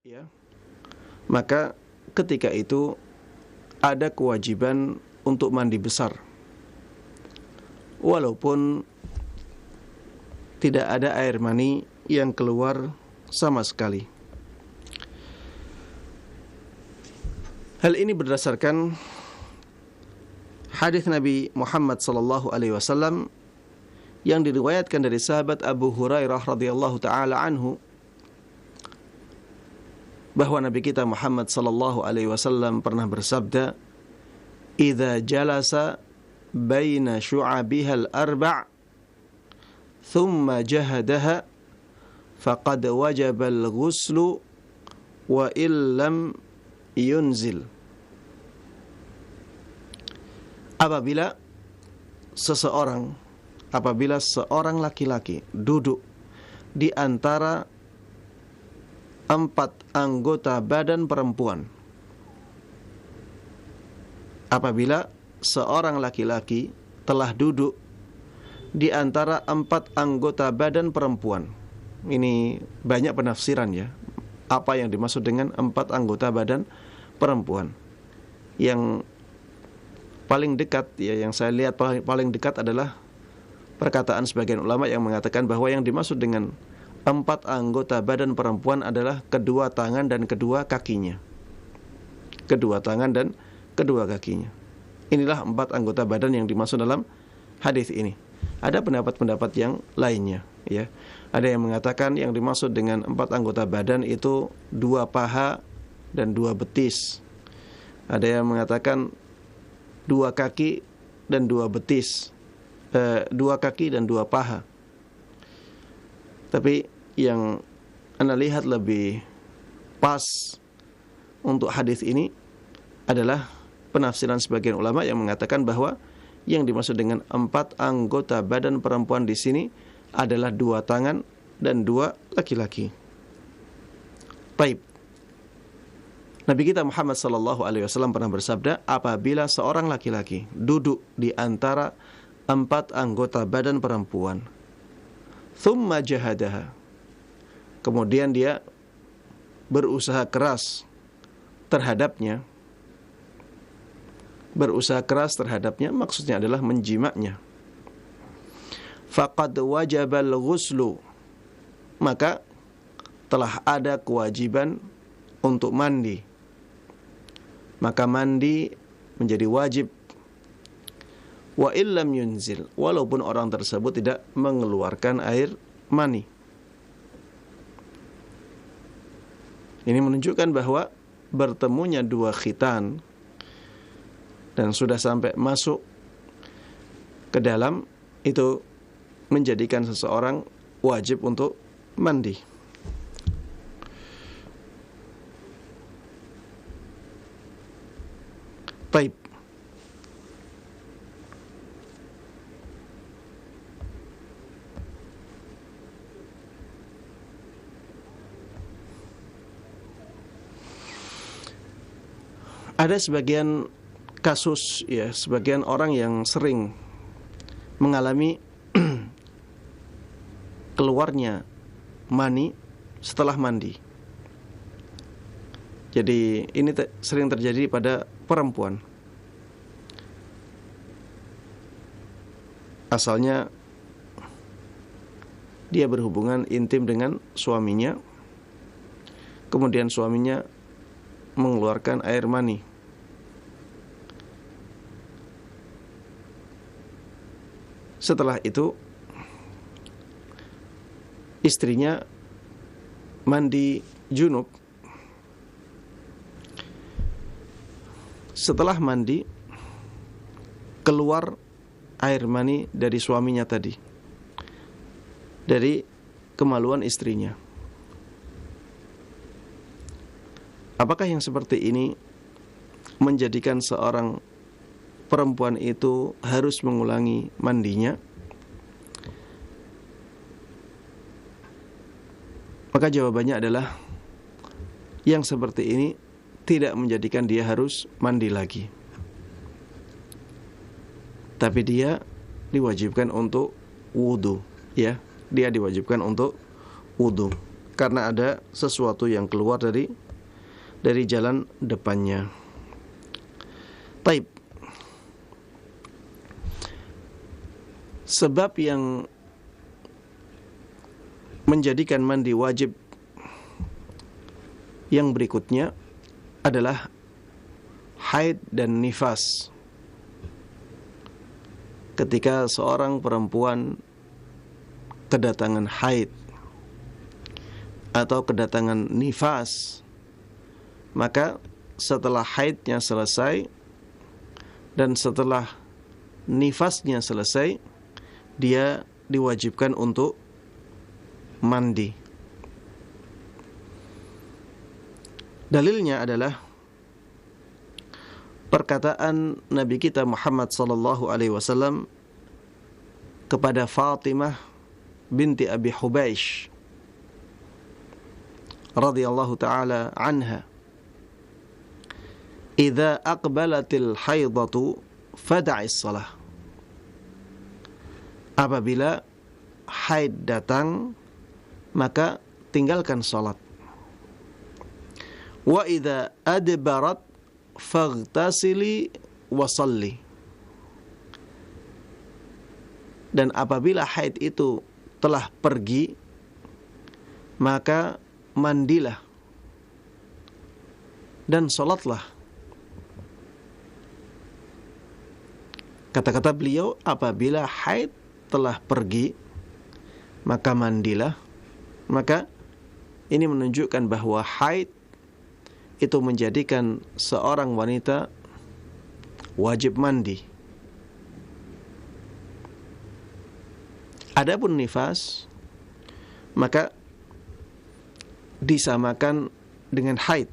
ya, maka ketika itu ada kewajiban untuk mandi besar, walaupun tidak ada air mani yang keluar sama sekali. Hal ini berdasarkan hadis Nabi Muhammad sallallahu alaihi wasallam yang diriwayatkan dari sahabat Abu Hurairah radhiyallahu taala anhu, bahwa Nabi kita Muhammad sallallahu alaihi wasallam pernah bersabda, "Idza jalasa baina syu'abiha al-arba' thumma jahadaha faqad wajaba al-ghuslu wa illam yunzil." Apabila seorang laki-laki duduk di antara 4 anggota badan perempuan, apabila seorang laki-laki telah duduk di antara 4 anggota badan perempuan, ini banyak penafsiran ya, apa yang dimaksud dengan 4 anggota badan perempuan. Yang paling dekat ya, yang saya lihat paling dekat adalah perkataan sebagian ulama yang mengatakan bahwa yang dimaksud dengan 4 anggota badan perempuan adalah kedua tangan dan kedua kakinya. Kedua tangan dan kedua kakinya. Inilah 4 anggota badan yang dimaksud dalam hadis ini. Ada pendapat-pendapat yang lainnya ya. Ada yang mengatakan yang dimaksud dengan 4 anggota badan itu 2 paha dan 2 betis. Ada yang mengatakan 2 kaki dan 2 betis. 2 kaki dan 2 paha. Tapi yang Anda lihat lebih pas untuk hadis ini adalah penafsiran sebagian ulama yang mengatakan bahwa yang dimaksud dengan 4 anggota badan perempuan di sini adalah 2 tangan dan 2 laki-laki. Baik. Nabi kita Muhammad sallallahu alaihi wasallam pernah bersabda, apabila seorang laki-laki duduk di antara 4 anggota badan perempuan, thumma jahadaha, kemudian dia berusaha keras terhadapnya, maksudnya adalah menjimaknya, faqad wajabal ghuslu, maka telah ada kewajiban untuk mandi, maka mandi menjadi wajib. Wa illam yunzil, walaupun orang tersebut tidak mengeluarkan air mani. Ini menunjukkan bahwa bertemunya 2 khitan dan sudah sampai masuk ke dalam itu menjadikan seseorang wajib untuk mandi. Baik. Ada sebagian kasus ya, sebagian orang yang sering mengalami keluarnya mani setelah mandi. Jadi ini sering terjadi pada perempuan. Asalnya dia berhubungan intim dengan suaminya, kemudian suaminya mengeluarkan air mani. Setelah itu istrinya mandi junub. Setelah mandi keluar air mani dari suaminya tadi, dari kemaluan istrinya. Apakah yang seperti ini menjadikan seorang perempuan itu harus mengulangi mandinya? Maka jawabannya adalah yang seperti ini tidak menjadikan dia harus mandi lagi. Tapi dia diwajibkan untuk wudu, ya. Dia diwajibkan untuk wudu. karena ada sesuatu yang keluar dari jalan depannya. Taib. Sebab yang menjadikan mandi wajib yang berikutnya adalah haid dan nifas. Ketika seorang perempuan kedatangan haid atau kedatangan nifas, maka setelah haidnya selesai dan setelah nifasnya selesai, dia diwajibkan untuk mandi. Dalilnya adalah perkataan Nabi kita Muhammad sallallahu alaihi wasallam kepada Fatimah binti Abi Hubaish radhiyallahu taala anha, "Idza aqbalatil haidatu fad'is shalah." Apabila haid datang, maka tinggalkan salat. Wa idza adbarat faghtasili wa shalli. Dan apabila haid itu telah pergi, maka mandilah dan salatlah. Kata-kata beliau, apabila haid telah pergi, maka mandilah. Maka ini menunjukkan bahwa haid itu menjadikan seorang wanita wajib mandi. Adapun nifas, maka disamakan dengan haid.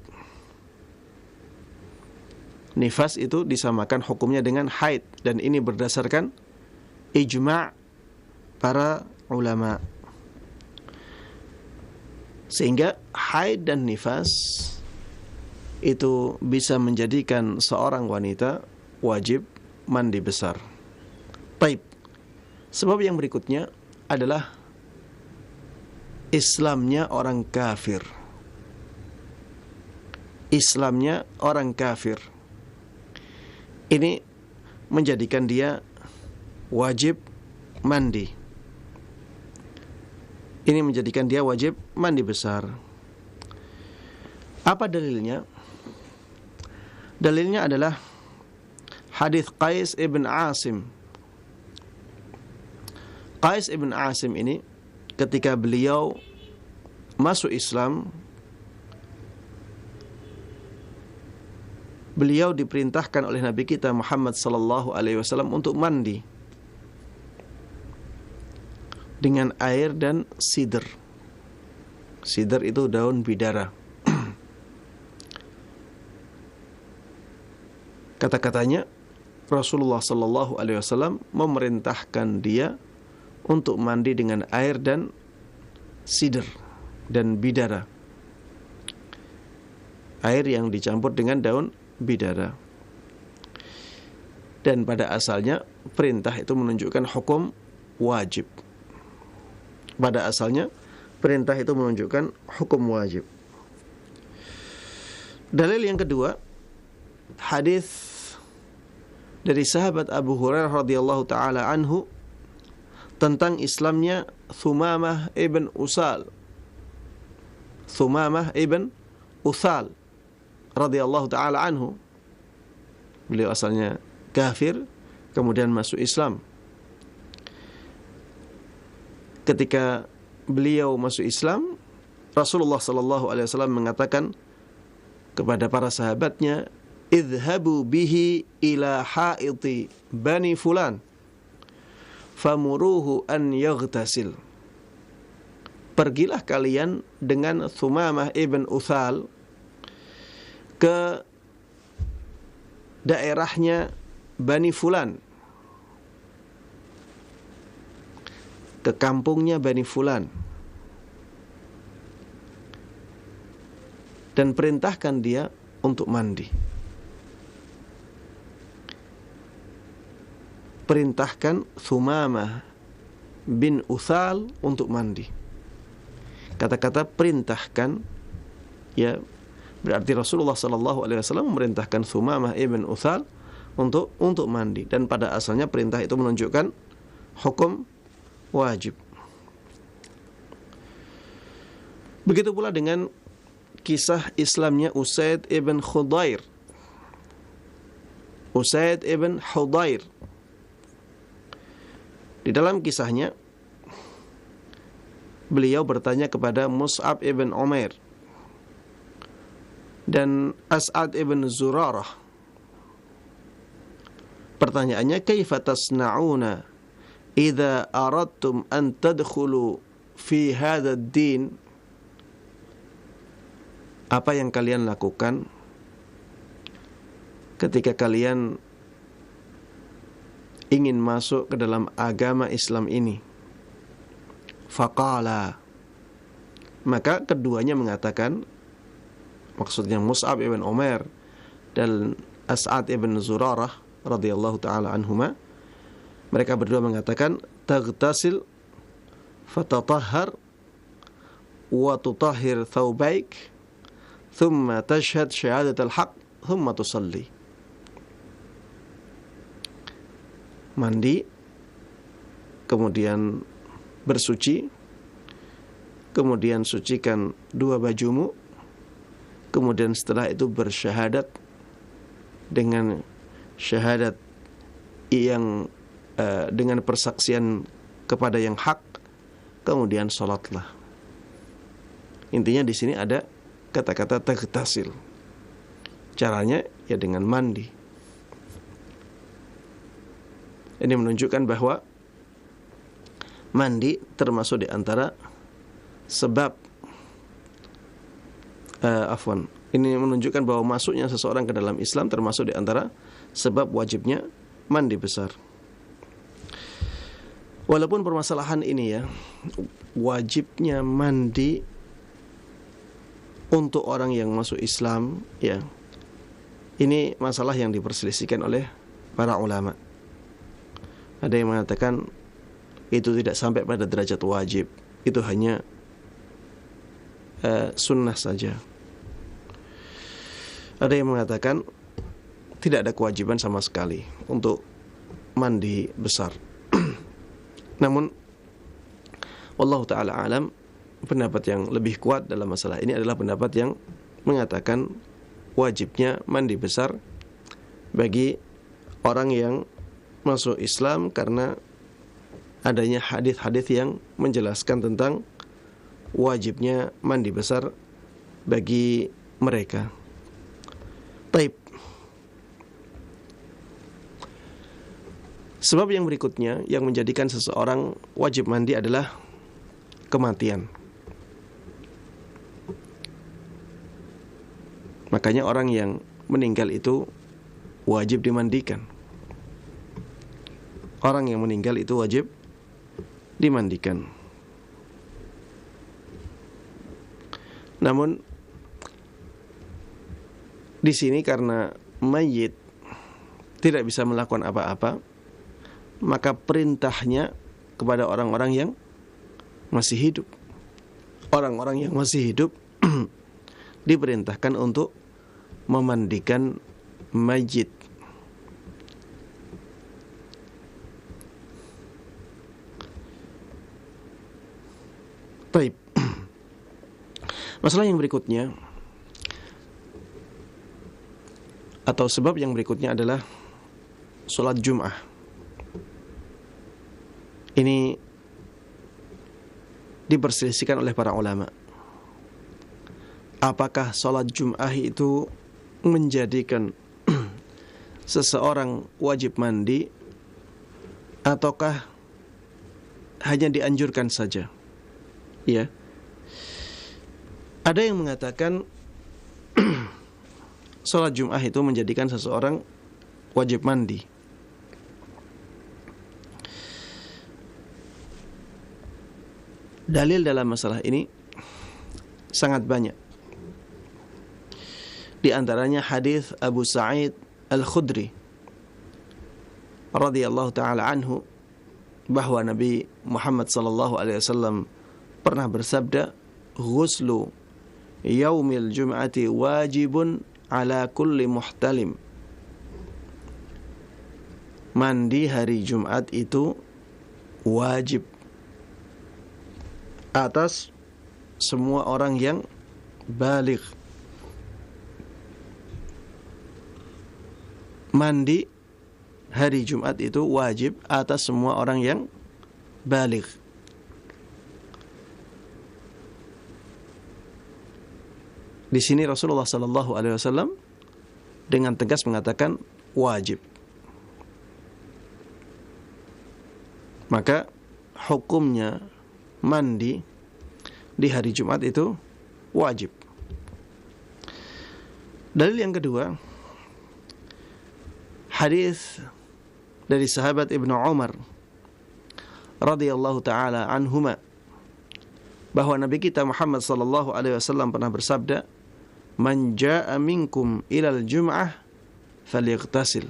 Nifas itu disamakan hukumnya dengan haid, dan ini berdasarkan ijma' para ulama. Sehingga haid dan nifas itu bisa menjadikan seorang wanita wajib mandi besar. Taib. Sebab yang berikutnya adalah Islamnya orang kafir. Islamnya orang kafir. Ini menjadikan dia wajib mandi. Ini menjadikan dia wajib mandi besar. Apa dalilnya? Dalilnya adalah hadis Qais ibn Asim. Qais ibn Asim ini ketika beliau masuk Islam, beliau diperintahkan oleh Nabi kita Muhammad sallallahu alaihi wasallam untuk mandi dengan air dan sidr. Sidr itu daun bidara. Kata-katanya, Rasulullah sallallahu alaihi wasallam memerintahkan dia untuk mandi dengan air dan sidr dan bidara. Air yang dicampur dengan daun bidara. Dan pada asalnya perintah itu menunjukkan hukum wajib. Pada asalnya perintah itu menunjukkan hukum wajib. Dalil yang kedua, hadis dari sahabat Abu Hurairah radhiyallahu taala anhu tentang Islamnya Thumamah ibn Usal. Thumamah ibn Uthal radhiyallahu taala anhu. Beliau asalnya kafir, kemudian masuk Islam. Ketika beliau masuk Islam, Rasulullah sallallahu alaihi wasallam mengatakan kepada para sahabatnya, "Idhabu bihi ila haiti bani fulan famuruhu an yaghtasil." Pergilah kalian dengan Thumamah ibn Uthal ke daerahnya Bani Fulan, ke kampungnya Bani Fulan, dan perintahkan dia untuk mandi. Perintahkan Thumamah bin Uthal untuk mandi. Kata-kata perintahkan, ya, berarti Rasulullah sallallahu alaihi wasallam memerintahkan Thumamah ibn Uthal untuk mandi, dan pada asalnya perintah itu menunjukkan hukum wajib. Begitu pula dengan kisah Islamnya Usaid ibn Khudair. Usaid ibn Khudair, di dalam kisahnya beliau bertanya kepada Mus'ab ibn Umair dan As'ad ibn Zurarah. Pertanyaannya, kaifa tasna'una idza aradtum an tadkhulu fi hadha ad-din? Apa yang kalian lakukan ketika kalian ingin masuk ke dalam agama Islam ini? Faqala, maka keduanya mengatakan, maksudnya Mus'ab ibn Umair dan As'ad ibn Zurarah radhiyallahu taala anhuma, mereka berdua mengatakan, taghtasil fatatahhar wa tutahhir thawbaik thumma tashhad syahadat al-haq thumma tusalli. Mandi, kemudian bersuci, kemudian sucikan dua bajumu, kemudian setelah itu bersyahadat dengan syahadat yang dengan persaksian kepada yang hak, kemudian salatlah. Intinya di sini ada kata-kata taghtasil. Caranya ya dengan mandi. Ini menunjukkan bahwa mandi termasuk di antara sebab ini menunjukkan bahwa masuknya seseorang ke dalam Islam termasuk di antara sebab wajibnya mandi besar. Walaupun permasalahan ini, ya, wajibnya mandi untuk orang yang masuk Islam, ya, ini masalah yang diperselisihkan oleh para ulama. Ada yang mengatakan itu tidak sampai pada derajat wajib, itu hanya sunnah saja. Ada yang mengatakan tidak ada kewajiban sama sekali untuk mandi besar. Namun wallahu ta'ala alam, pendapat yang lebih kuat dalam masalah ini adalah pendapat yang mengatakan wajibnya mandi besar bagi orang yang masuk Islam karena adanya hadis-hadis yang menjelaskan tentang wajibnya mandi besar bagi mereka. Taib. Sebab yang berikutnya yang menjadikan seseorang wajib mandi adalah kematian. Makanya orang yang meninggal itu wajib dimandikan. Orang yang meninggal itu wajib dimandikan. Namun di sini karena mayit tidak bisa melakukan apa-apa, maka perintahnya kepada orang-orang yang masih hidup. Orang-orang yang masih hidup diperintahkan untuk memandikan mayit. Baik. Masalah yang berikutnya atau sebab yang berikutnya adalah sholat Jum'ah. Ini diperselisihkan oleh para ulama. Apakah sholat Jum'ah itu menjadikan seseorang wajib mandi ataukah hanya dianjurkan saja? Ya. Ada yang mengatakan sholat Jum'ah itu menjadikan seseorang wajib mandi. Dalil dalam masalah ini sangat banyak. Di antaranya hadis Abu Sa'id Al-Khudri radhiyallahu taala anhu bahwa Nabi Muhammad sallallahu alaihi wasallam pernah bersabda, ghuslu yaumil jum'ati wajibun ala kulli muhtalim. Mandi hari Jumat itu wajib atas semua orang yang baligh. Mandi hari Jumat itu wajib atas semua orang yang baligh. Di sini Rasulullah sallallahu alaihi wasallam dengan tegas mengatakan wajib. Maka hukumnya mandi di hari Jumat itu wajib. Dalil yang kedua, hadis dari sahabat Ibnu Umar radhiyallahu taala anhuma, bahwa Nabi kita Muhammad sallallahu alaihi wasallam pernah bersabda, "Man jaa'a minkum ilal jum'ah falyaghtasil."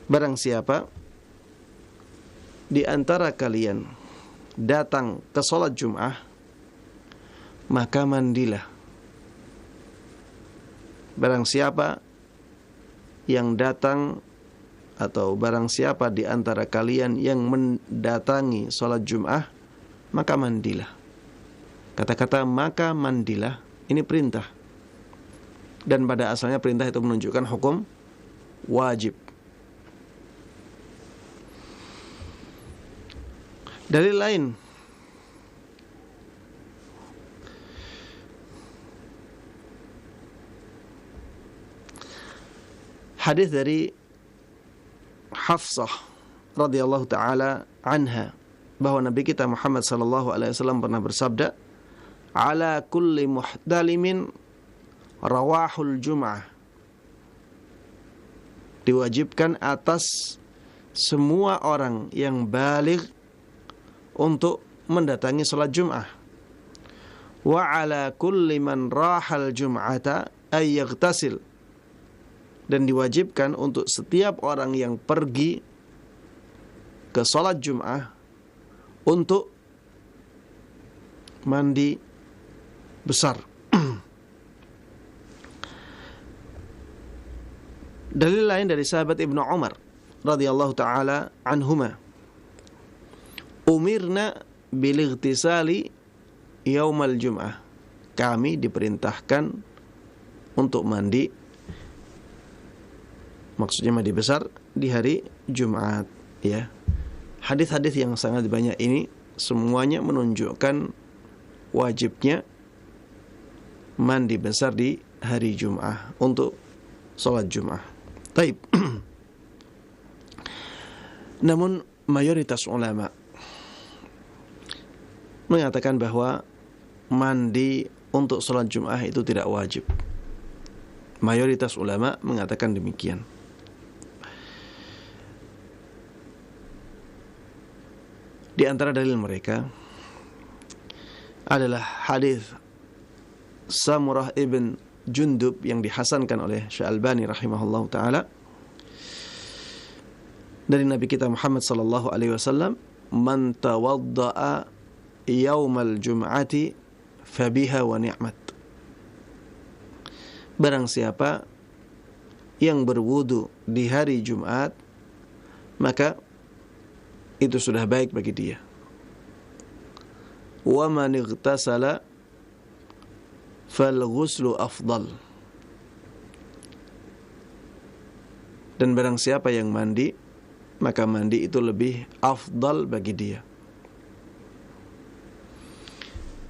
Barang siapa di antara kalian datang ke salat Jum'ah, maka mandilah. Barang siapa yang datang atau barang siapa di antara kalian yang mendatangi salat Jum'ah, maka mandilah. Kata-kata maka mandilah ini perintah. Dan pada asalnya perintah itu menunjukkan hukum wajib. Dalil lain, hadis dari Hafsah radhiyallahu taala anha, bahwa Nabi kita Muhammad sallallahu alaihi wasallam pernah bersabda, "Ala kulli muhtalimin rawahul jum'ah." Diwajibkan atas semua orang yang baligh untuk mendatangi salat Jum'ah. Wa ala kulli man rahal jum'ata ay yaghtasil. Dan diwajibkan untuk setiap orang yang pergi ke salat Jum'ah untuk mandi besar. Dalil lain dari sahabat Ibnu Umar radhiyallahu taala anhuma, umirna bil ightisali yaumal jum'ah. Kami diperintahkan untuk mandi, maksudnya mandi besar di hari Jumat, ya. Hadis-hadis yang sangat banyak ini semuanya menunjukkan wajibnya mandi besar di hari Jum'ah untuk salat Jum'ah. Taib. Namun mayoritas ulama mengatakan bahwa mandi untuk salat Jum'ah itu tidak wajib. Mayoritas ulama mengatakan demikian. Di antara dalil mereka adalah hadis Samurah ibn Jundub yang dihasankan oleh Syekh Albani rahimahullahu taala dari Nabi kita Muhammad sallallahu alaihi wasallam, "Man tawadda'a yaumal jum'ati fabiha wa ni'mat." Barang siapa yang berwudu di hari Jumat, maka itu sudah baik bagi dia. Wa man ightasala fal ghuslu afdal. Dan barang siapa yang mandi, maka mandi itu lebih afdal bagi dia.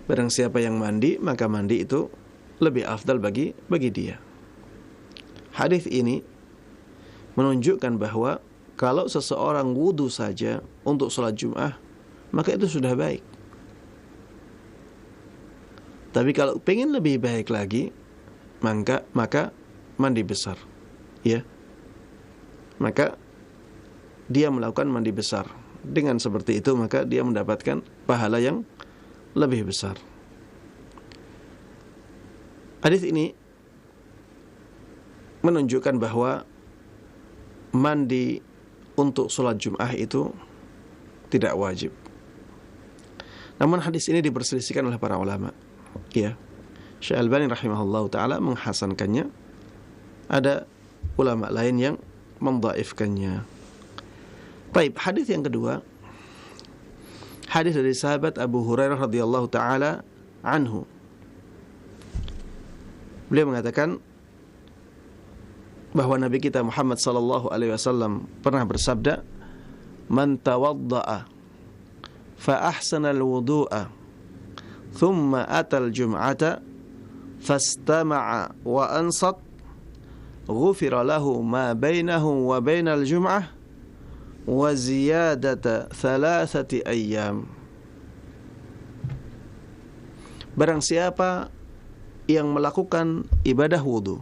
Barang siapa yang mandi, maka mandi itu lebih afdal bagi dia. Hadis ini menunjukkan bahwa kalau seseorang wudu saja untuk salat Jum'ah, maka itu sudah baik. Tapi kalau pengen lebih baik lagi, maka mandi besar, ya. Maka dia melakukan mandi besar. Dengan seperti itu maka dia mendapatkan pahala yang lebih besar. Hadis ini menunjukkan bahwa mandi untuk sholat Jum'ah itu tidak wajib. Namun hadis ini diperselisihkan oleh para ulama. Ya. Syekh Albani rahimahullahu taala menghasankannya. Ada ulama lain yang mendhaifkannya. Baik, hadis yang kedua. Hadis dari sahabat Abu Hurairah radhiyallahu taala anhu. Beliau mengatakan bahwa Nabi kita Muhammad sallallahu alaihi wasallam pernah bersabda, "Man tawadda'a fa ahsana al-wudu'a thumma ata al-jum'ata fastama'a wa ansat ghufira lahu ma bainahu wa bainal jum'ah wa ziyadata 3 ayyam." Barang siapa yang melakukan ibadah wudu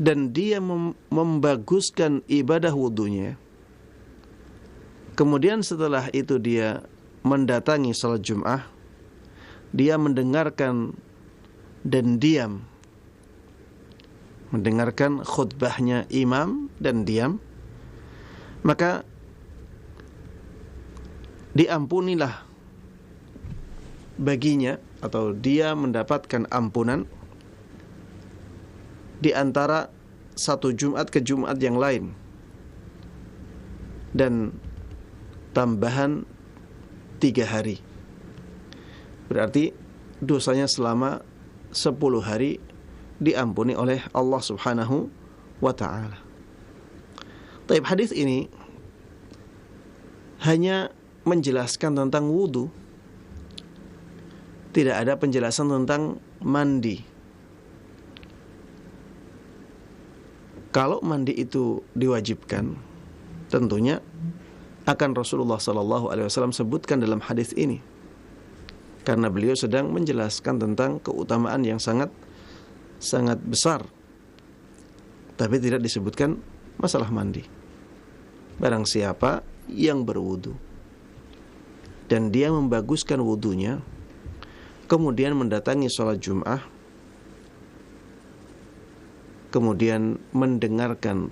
dan dia membaguskan ibadah wudunya, kemudian setelah itu dia mendatangi salat Jum'ah, dia mendengarkan dan diam, mendengarkan khutbahnya imam dan diam, maka diampunilah baginya atau dia mendapatkan ampunan di antara satu Jumat ke Jumat yang lain, dan tambahan 3 hari. Berarti dosanya selama 10 hari diampuni oleh Allah subhanahu wa ta'ala. Taib, hadis ini hanya menjelaskan tentang wudu, tidak ada penjelasan tentang mandi. Kalau mandi itu diwajibkan, tentunya akan Rasulullah SAW sebutkan dalam hadis ini, karena beliau sedang menjelaskan tentang keutamaan yang sangat besar, tapi tidak disebutkan masalah mandi. Barang siapa yang berwudu dan dia membaguskan wudunya, kemudian mendatangi sholat Jum'ah, kemudian mendengarkan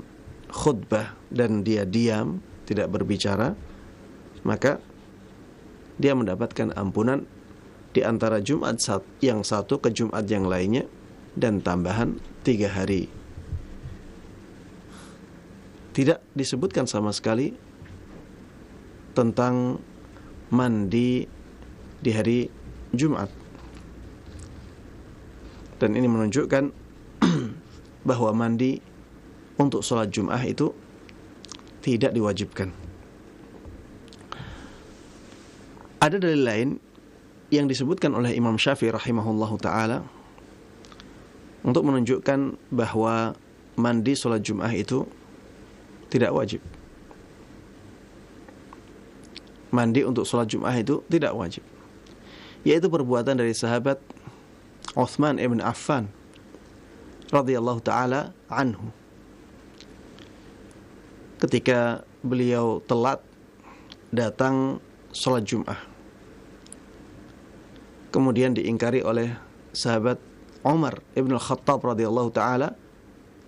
khutbah dan dia diam, tidak berbicara, maka dia mendapatkan ampunan di antara Jumat yang satu ke Jumat yang lainnya, dan tambahan 3 hari. Tidak disebutkan sama sekali tentang mandi di hari Jumat. Dan ini menunjukkan bahwa mandi untuk sholat Jum'ah itu tidak diwajibkan. Ada dalil lain yang disebutkan oleh Imam Syafi'i rahimahullahu ta'ala untuk menunjukkan bahwa mandi sholat Jum'ah itu tidak wajib. Mandi untuk sholat Jum'ah itu tidak wajib, yaitu perbuatan dari sahabat Utsman ibn Affan radhiyallahu ta'ala anhu, ketika beliau telat datang sholat Jum'ah, kemudian diingkari oleh sahabat Umar ibn al-Khattab radhiyallahu ta'ala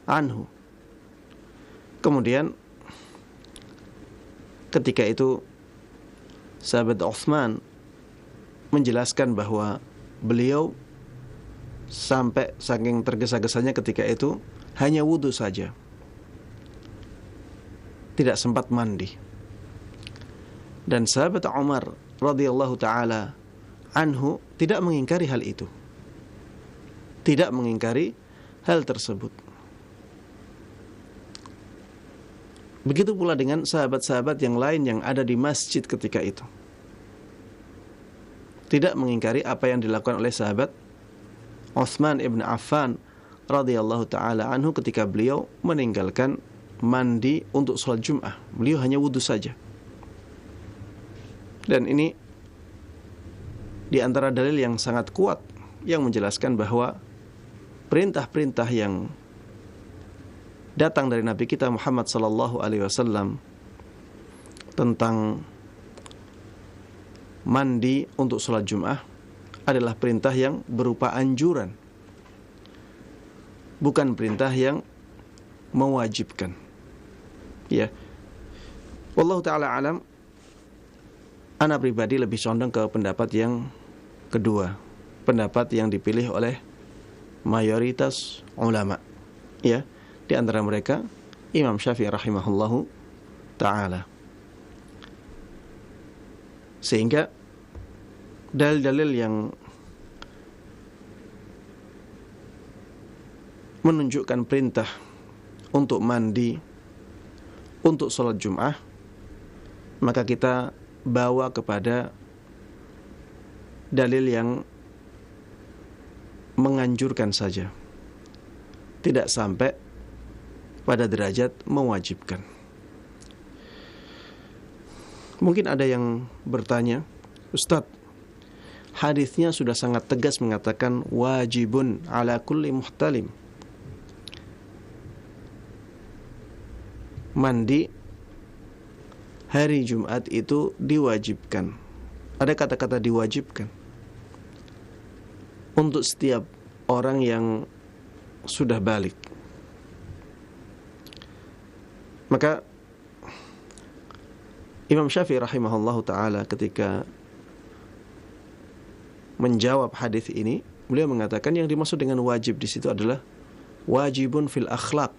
anhu. Kemudian ketika itu sahabat Utsman menjelaskan bahwa beliau sampai saking tergesa-gesanya ketika itu hanya wudu saja, tidak sempat mandi. Dan sahabat Umar radhiyallahu ta'ala anhu tidak mengingkari hal itu, tidak mengingkari hal tersebut. Begitu pula dengan sahabat-sahabat yang lain yang ada di masjid ketika itu, tidak mengingkari apa yang dilakukan oleh sahabat Utsman ibn Affan radhiyallahu ta'ala anhu ketika beliau meninggalkan mandi untuk sholat Jum'ah. Beliau hanya wudu saja. Dan ini di antara dalil yang sangat kuat yang menjelaskan bahwa perintah-perintah yang datang dari Nabi kita Muhammad sallallahu alaihi wasallam tentang mandi untuk sholat Jum'ah adalah perintah yang berupa anjuran, bukan perintah yang mewajibkan. Ya. Wallahu ta'ala alam, ana pribadi lebih condong ke pendapat yang kedua, pendapat yang dipilih oleh mayoritas ulama, ya, di antara mereka Imam Syafi'i rahimahullahu ta'ala. Sehingga dalil-dalil yang menunjukkan perintah untuk mandi untuk sholat Jum'ah, maka kita bawa kepada dalil yang menganjurkan saja, tidak sampai pada derajat mewajibkan. Mungkin ada yang bertanya, Ustaz, hadisnya sudah sangat tegas mengatakan wajibun ala kulli muhtalim, mandi hari Jumat itu diwajibkan. Ada kata-kata diwajibkan untuk setiap orang yang sudah balik. Maka Imam Syafi'i rahimahullahu ta'ala ketika menjawab hadis ini, beliau mengatakan yang dimaksud dengan wajib di situ adalah wajibun fil akhlaq.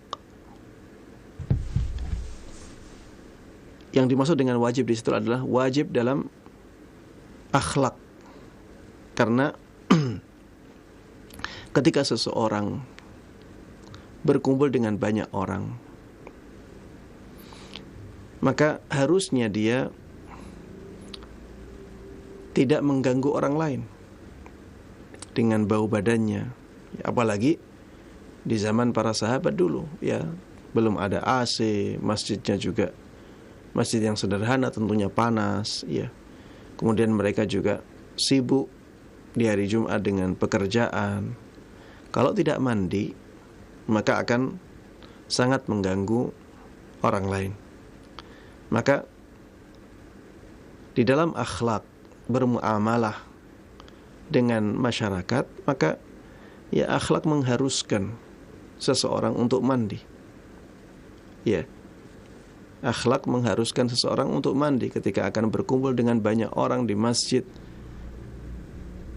Yang dimaksud dengan wajib di situ adalah wajib dalam akhlak. Karena ketika seseorang berkumpul dengan banyak orang, maka harusnya dia tidak mengganggu orang lain dengan bau badannya. Apalagi di zaman para sahabat dulu, ya, belum ada AC, masjidnya juga masjid yang sederhana, tentunya panas, ya. Kemudian mereka juga sibuk di hari Jumat dengan pekerjaan. Kalau tidak mandi, maka akan sangat mengganggu orang lain. Maka di dalam akhlak bermuamalah dengan masyarakat, maka ya akhlak mengharuskan seseorang untuk mandi. Ya. Akhlak mengharuskan seseorang untuk mandi ketika akan berkumpul dengan banyak orang di masjid,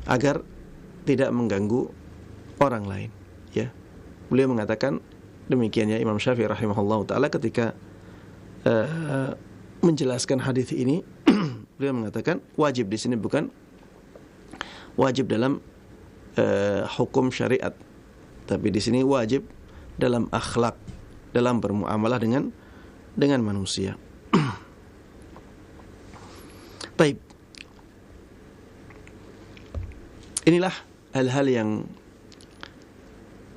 agar tidak mengganggu orang lain, ya. Beliau mengatakan demikian, ya, Imam Syafi'i rahimahullah ta'ala ketika menjelaskan hadis ini. Beliau mengatakan wajib di sini bukan wajib dalam hukum syariat, tapi di sini wajib dalam akhlak, dalam bermuamalah dengan manusia. Baik. Inilah hal-hal yang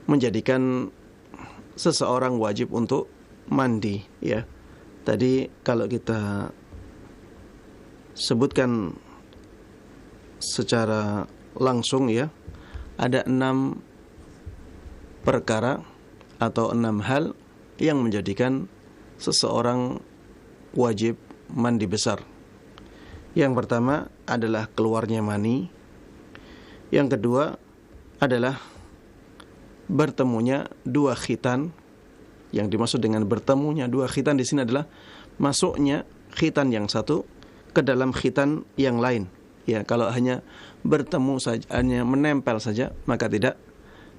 menjadikan seseorang wajib untuk mandi, ya. Tadi kalau kita sebutkan secara langsung, ya, ada 6 perkara atau 6 hal yang menjadikan seseorang wajib mandi besar. Yang pertama adalah keluarnya mani. Yang kedua adalah bertemunya 2 khitan. Yang dimaksud dengan bertemunya 2 khitan di sini adalah masuknya khitan yang satu ke dalam khitan yang lain. Ya, kalau hanya bertemu saja, hanya menempel saja, maka tidak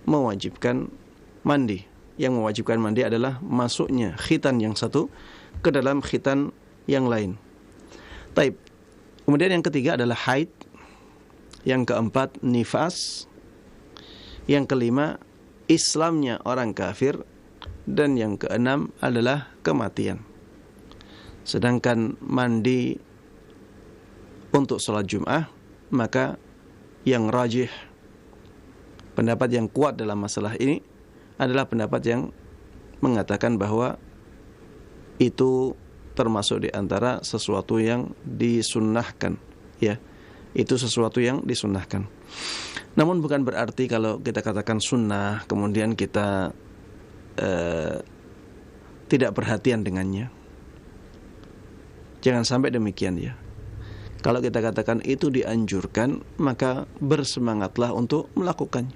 mewajibkan mandi. Yang mewajibkan mandi adalah masuknya khitan yang satu ke dalam khitan yang lain. Taib. Kemudian yang ketiga adalah haid. Yang keempat nifas. Yang kelima Islamnya orang kafir. Dan yang keenam adalah kematian. Sedangkan mandi untuk sholat Jum'ah, maka yang rajih, pendapat yang kuat dalam masalah ini adalah pendapat yang mengatakan bahwa itu termasuk di antara sesuatu yang disunnahkan, ya. Itu sesuatu yang disunnahkan. Namun bukan berarti kalau kita katakan sunnah kemudian kita tidak perhatian dengannya. Jangan sampai demikian, ya. Kalau kita katakan itu dianjurkan, maka bersemangatlah untuk melakukannya.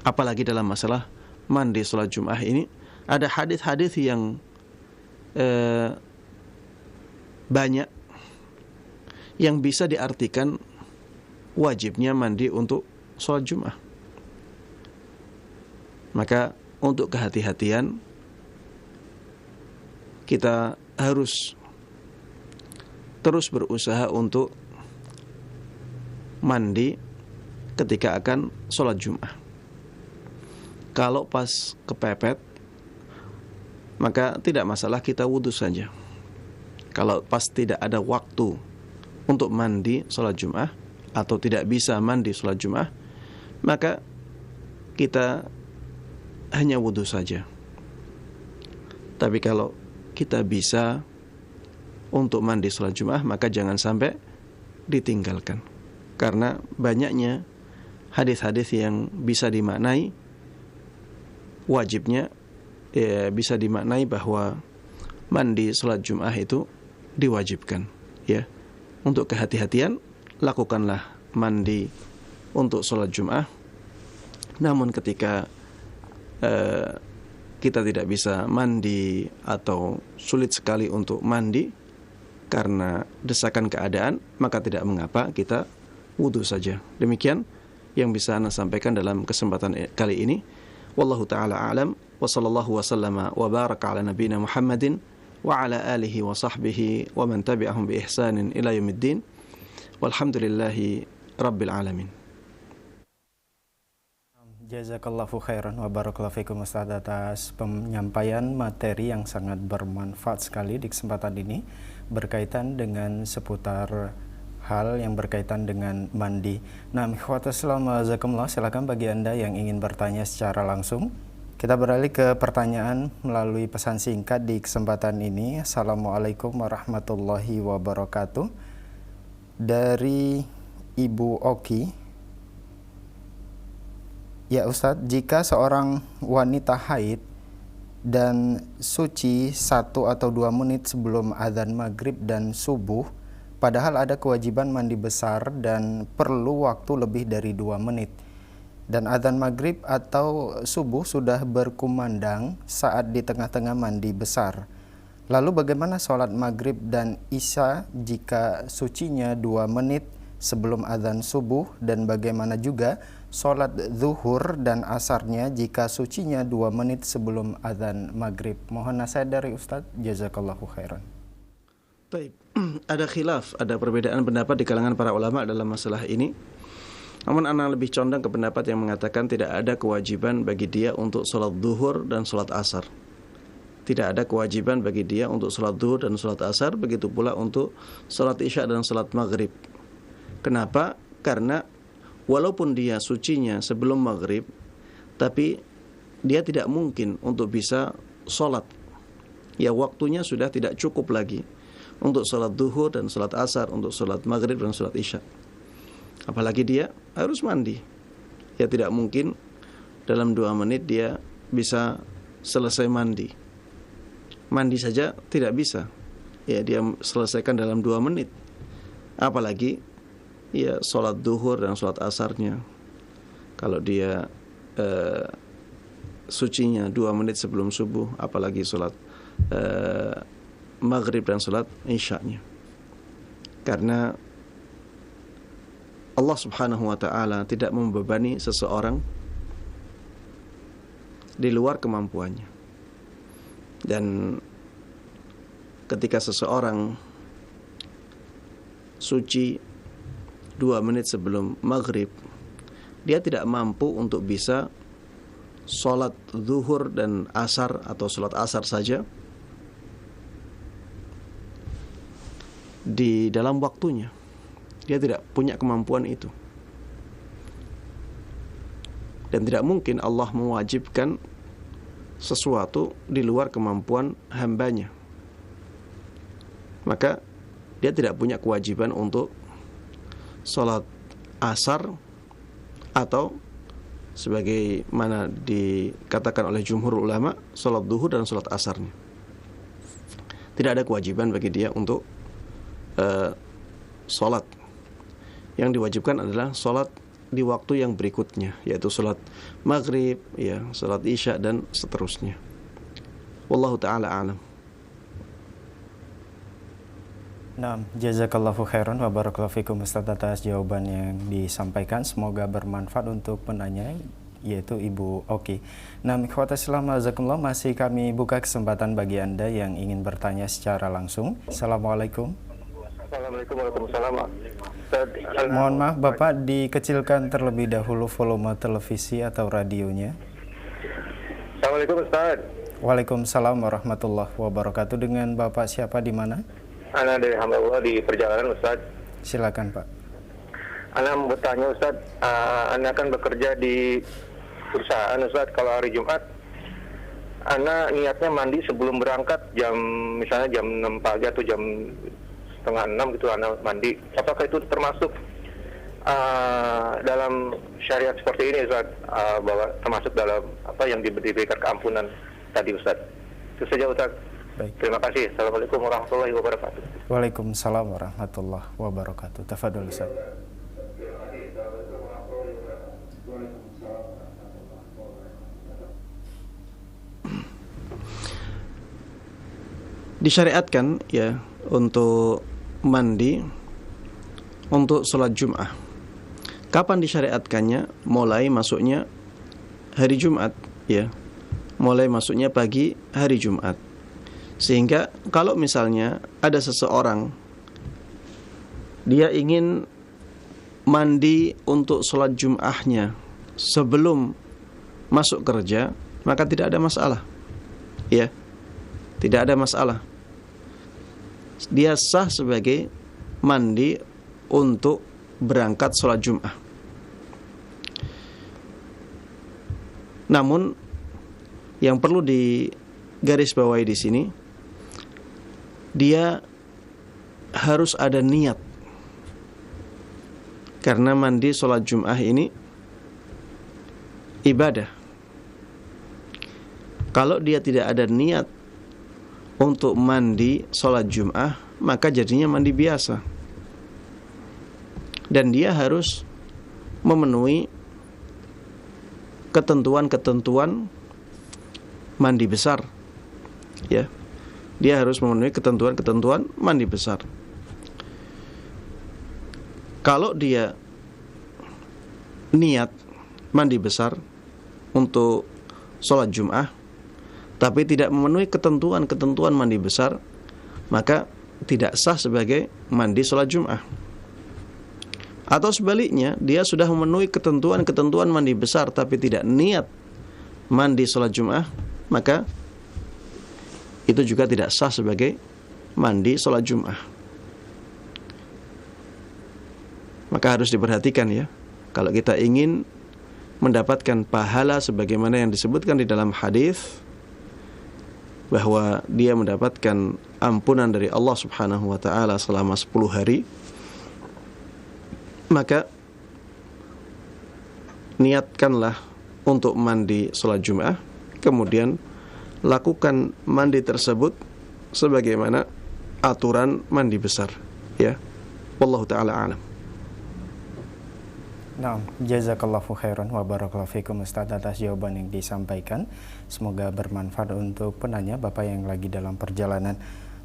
Apalagi dalam masalah mandi sholat Jum'ah ini ada hadis-hadis yang banyak yang bisa diartikan wajibnya mandi untuk sholat Jum'ah. Maka untuk kehati-hatian kita harus terus berusaha untuk mandi ketika akan sholat Jum'ah. Kalau pas kepepet, maka tidak masalah, kita wudhu saja. Kalau pas tidak ada waktu untuk mandi sholat Jum'ah atau tidak bisa mandi sholat Jum'ah, maka kita hanya wudhu saja. Tapi kalau kita bisa untuk mandi sholat Jum'ah, maka jangan sampai ditinggalkan. Karena banyaknya hadis-hadis yang bisa dimaknai wajibnya, bisa dimaknai bahwa mandi sholat Jum'ah itu diwajibkan. Ya, untuk kehati-hatian, lakukanlah mandi untuk sholat Jum'ah. Namun ketika kita tidak bisa mandi atau sulit sekali untuk mandi karena desakan keadaan, maka tidak mengapa kita wudhu saja. Demikian yang bisa Anda sampaikan dalam kesempatan kali ini. Wallahu ta'ala a'lam, wa sallallahu wa sallama wa baraka ala nabiyina Muhammadin wa ala alihi wa sahbihi wa man tabi'ahum bi ihsanin ila yaumiddin. Walhamdulillahi rabbil alamin. Jazakallahu khairan wa barakallahu fikum Ustaz atas penyampaian materi yang sangat bermanfaat sekali di kesempatan ini berkaitan dengan seputar hal yang berkaitan dengan mandi. Nah, ikhwatul Islam jazakumullah, silakan bagi Anda yang ingin bertanya secara langsung. Kita beralih ke pertanyaan melalui pesan singkat di kesempatan ini. Assalamualaikum warahmatullahi wabarakatuh. Dari Ibu Oki. Ya Ustadz, jika seorang wanita haid dan suci 1 atau 2 menit sebelum azan maghrib dan subuh, padahal ada kewajiban mandi besar dan perlu waktu lebih dari 2 menit, dan azan maghrib atau subuh sudah berkumandang saat di tengah-tengah mandi besar. Lalu bagaimana sholat maghrib dan isya jika sucinya 2 menit sebelum azan subuh, dan bagaimana juga sholat zuhur dan asarnya jika sucinya 2 menit sebelum azan maghrib? Mohon nasihat dari Ustadz, jazakallahu khairan. Baik, ada khilaf, ada perbedaan pendapat di kalangan para ulama dalam masalah ini. Namun ana lebih condong ke pendapat yang mengatakan tidak ada kewajiban bagi dia untuk sholat zuhur dan sholat asar. Tidak ada kewajiban bagi dia untuk sholat zuhur dan sholat asar, begitu pula untuk sholat isya dan sholat maghrib. Kenapa? Karena walaupun dia sucinya sebelum maghrib, tapi dia tidak mungkin untuk bisa sholat. Ya, waktunya sudah tidak cukup lagi untuk sholat zuhur dan sholat asar, untuk sholat maghrib dan sholat isya. Apalagi dia harus mandi. Ya, tidak mungkin dalam 2 menit dia bisa selesai mandi. Mandi saja tidak bisa. Ya, dia selesaikan dalam 2 menit. Apalagi ya sholat zuhur dan sholat asarnya. Kalau dia sucinya 2 menit sebelum subuh, apalagi sholat maghrib dan sholat isya-nya. Karena Allah subhanahu wa ta'ala tidak membebani seseorang di luar kemampuannya. Dan ketika seseorang suci 2 menit sebelum maghrib, dia tidak mampu untuk bisa sholat zuhur dan asar atau sholat asar saja di dalam waktunya. Dia tidak punya kemampuan itu. Dan tidak mungkin Allah mewajibkan sesuatu di luar kemampuan hambanya. Maka dia tidak punya kewajiban untuk sholat asar atau sebagaimana dikatakan oleh jumhur ulama, sholat zuhur dan sholat asarnya. Tidak ada kewajiban bagi dia untuk sholat. Yang diwajibkan adalah sholat di waktu yang berikutnya, yaitu sholat maghrib, ya, sholat isya dan seterusnya. Wallahu ta'ala a'lam. Nah, jazakallahu khairan wa barakallahu fikum Ustaz atas jawaban yang disampaikan. Semoga bermanfaat untuk penanya, yaitu Ibu Oki. Nah, ikhwatal Islam azakumullah, masih kami buka kesempatan bagi Anda yang ingin bertanya secara langsung. Assalamualaikum. Assalamualaikum warahmatullahi wabarakatuh. Mohon maaf Bapak, dikecilkan terlebih dahulu volume televisi atau radionya. Assalamualaikum Ustaz. Waalaikumsalam warahmatullahi wabarakatuh. Dengan Bapak siapa, di mana? Ana dari hamba Allah di perjalanan Ustaz. Silakan Pak. Ana mau bertanya Ustaz, Ana kan bekerja di perusahaan Ustaz. Kalau hari Jumat, Ana niatnya mandi sebelum berangkat, misalnya jam 6 pagi atau jam setengah 6 gitu Ana mandi. Apakah itu termasuk dalam syariat seperti ini Ustaz, bahwa termasuk dalam apa yang diberikan keampunan tadi Ustaz? Itu saja Ustaz. Baik. Terima kasih. Assalamualaikum warahmatullahi wabarakatuh. Waalaikumsalam warahmatullahi wabarakatuh. Tafadhol Ustaz. Disyariatkan ya untuk mandi untuk sholat Jum'ah. Kapan disyariatkannya? Mulai masuknya hari Jumat ya. Mulai masuknya pagi hari Jumat. Sehingga kalau misalnya ada seseorang dia ingin mandi untuk sholat Jum'ahnya sebelum masuk kerja, maka tidak ada masalah. Ya. Tidak ada masalah. Dia sah sebagai mandi untuk berangkat sholat Jum'ah. Namun yang perlu digarisbawahi di sini, dia harus ada niat. Karena mandi sholat Jum'ah ini ibadah. Kalau dia tidak ada niat untuk mandi sholat Jum'ah, maka jadinya mandi biasa. Dan dia harus memenuhi ketentuan-ketentuan mandi besar. Ya. Dia harus memenuhi ketentuan-ketentuan mandi besar. Kalau dia niat mandi besar untuk sholat Jum'ah, tapi tidak memenuhi ketentuan-ketentuan mandi besar, maka tidak sah sebagai mandi sholat Jum'ah. Atau sebaliknya, dia sudah memenuhi ketentuan-ketentuan mandi besar, tapi tidak niat mandi sholat Jum'ah, maka itu juga tidak sah sebagai mandi sholat Jum'ah. Maka harus diperhatikan ya, kalau kita ingin mendapatkan pahala sebagaimana yang disebutkan di dalam hadis, bahwa dia mendapatkan ampunan dari Allah Subhanahu wa taala selama 10 hari, maka niatkanlah untuk mandi sholat Jum'ah, kemudian lakukan mandi tersebut sebagaimana aturan mandi besar ya. Wallahu taala a'lam. Nah, jazakallahu khairan wa barakallahu fikum Ustaz atas jawaban yang disampaikan. Semoga bermanfaat untuk penanya Bapak yang lagi dalam perjalanan.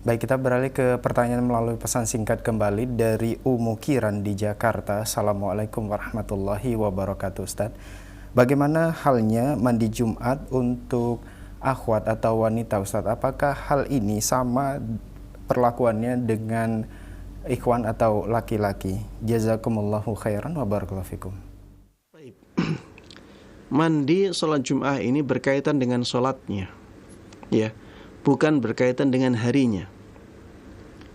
Baik, kita beralih ke pertanyaan melalui pesan singkat kembali dari Umu Kiran di Jakarta. Assalamualaikum warahmatullahi wabarakatuh Ustaz. Bagaimana halnya mandi Jumat untuk akhwat atau wanita Ustaz? Apakah hal ini sama perlakuannya dengan ikhwan atau laki-laki? Jazakumullahu khairan wa barakallahu fikum. Baik. Mandi sholat Jum'ah ini berkaitan dengan sholatnya ya, bukan berkaitan dengan harinya.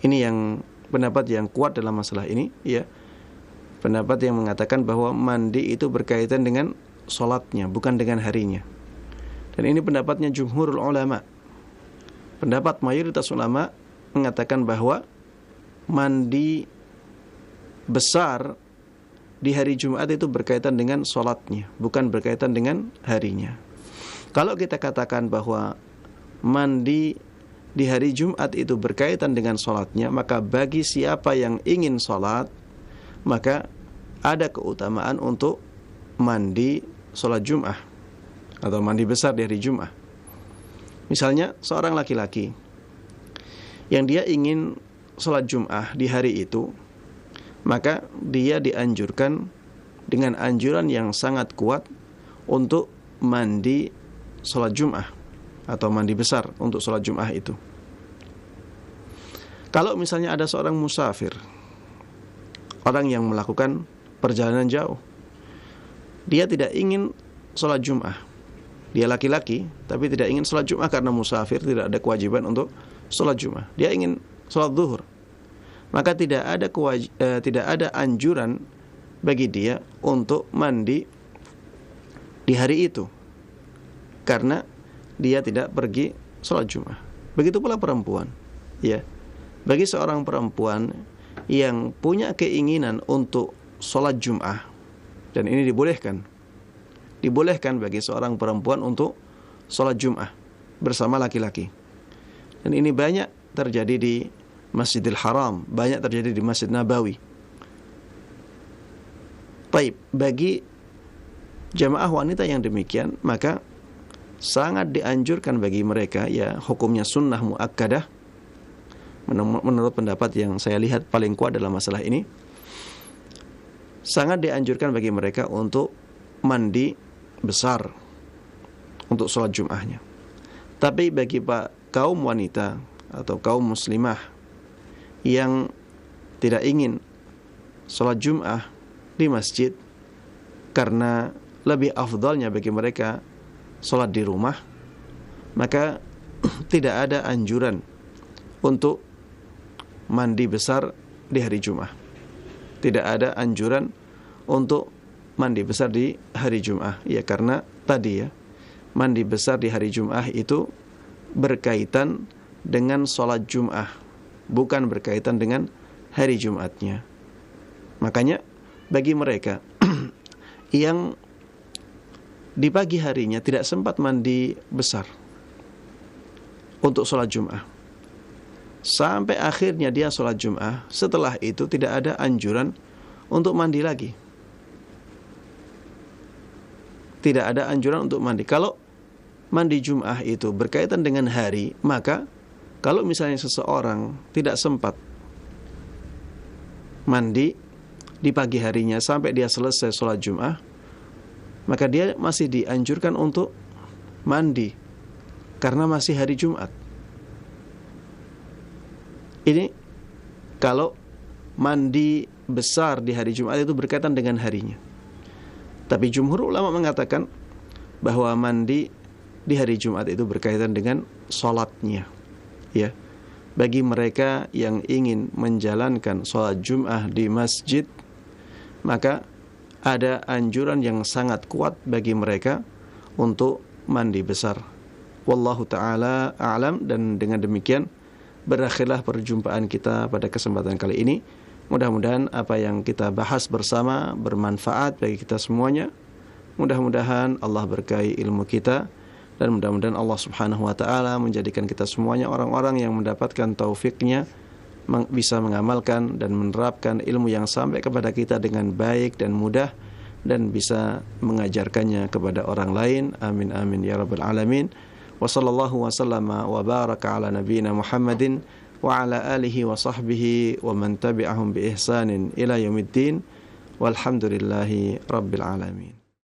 Ini yang pendapat yang kuat dalam masalah ini ya. Pendapat yang mengatakan bahwa mandi itu berkaitan dengan sholatnya, bukan dengan harinya. Dan ini pendapatnya jumhurul ulama. Pendapat mayoritas ulama mengatakan bahwa mandi besar di hari Jumat itu berkaitan dengan sholatnya, bukan berkaitan dengan harinya. Kalau kita katakan bahwa mandi di hari Jumat itu berkaitan dengan sholatnya, maka bagi siapa yang ingin sholat, maka ada keutamaan untuk mandi sholat Jum'ah atau mandi besar di hari Jum'ah. Misalnya seorang laki-laki yang dia ingin sholat Jum'ah di hari itu, maka dia dianjurkan dengan anjuran yang sangat kuat untuk mandi sholat Jum'ah atau mandi besar untuk sholat Jum'ah itu. Kalau misalnya ada seorang musafir, orang yang melakukan perjalanan jauh, dia tidak ingin sholat Jum'ah, dia laki-laki tapi tidak ingin sholat Jum'ah karena musafir, tidak ada kewajiban untuk sholat Jum'ah, dia ingin sholat zuhur, maka tidak ada anjuran bagi dia untuk mandi di hari itu karena dia tidak pergi sholat Jum'ah. Begitu pula perempuan, ya. Bagi seorang perempuan yang punya keinginan untuk sholat Jum'ah, dan ini dibolehkan bagi seorang perempuan untuk sholat Jum'ah bersama laki-laki. Dan ini banyak terjadi di Masjidil Haram, banyak terjadi di Masjid Nabawi. Baik, bagi jamaah wanita yang demikian, maka sangat dianjurkan bagi mereka, ya hukumnya sunnah muakkadah menurut pendapat yang saya lihat paling kuat dalam masalah ini, sangat dianjurkan bagi mereka untuk mandi besar untuk sholat Jum'ahnya. Tapi bagi kaum wanita atau kaum muslimah yang tidak ingin sholat Jum'ah di masjid karena lebih afdalnya bagi mereka sholat di rumah, maka tidak ada anjuran untuk mandi besar di hari Jum'ah. Tidak ada anjuran untuk mandi besar di hari Jum'ah. Ya, karena tadi ya, mandi besar di hari Jum'ah itu berkaitan dengan sholat Jum'ah, bukan berkaitan dengan hari Jumatnya. Makanya bagi mereka yang di pagi harinya tidak sempat mandi besar untuk sholat Jum'ah, sampai akhirnya dia sholat Jum'ah, setelah itu tidak ada anjuran untuk mandi lagi. Tidak ada anjuran untuk mandi. Kalau mandi Jum'ah itu berkaitan dengan hari, maka kalau misalnya seseorang tidak sempat mandi di pagi harinya sampai dia selesai sholat Jum'ah, maka dia masih dianjurkan untuk mandi karena masih hari Jumat. Ini kalau mandi besar di hari Jumat itu berkaitan dengan harinya. Tapi jumhur ulama mengatakan bahwa mandi di hari Jumat itu berkaitan dengan sholatnya. Ya, bagi mereka yang ingin menjalankan sholat Jum'ah di masjid, maka ada anjuran yang sangat kuat bagi mereka untuk mandi besar. Wallahu ta'ala a'lam. Dan dengan demikian berakhirlah perjumpaan kita pada kesempatan kali ini. Mudah-mudahan apa yang kita bahas bersama bermanfaat bagi kita semuanya. Mudah-mudahan Allah berkahi ilmu kita, dan mudah-mudahan Allah subhanahu wa ta'ala menjadikan kita semuanya orang-orang yang mendapatkan taufiknya, bisa mengamalkan dan menerapkan ilmu yang sampai kepada kita dengan baik dan mudah, dan bisa mengajarkannya kepada orang lain. Amin amin ya rabbal alamin. Wa sallallahu wa sallama wa baraka ala nabiyyina Muhammadin wa ala alihi wa sahbihi wa man tabi'ahum bi ihsanin ila yaumiddin. Walhamdulillahi rabbil alamin.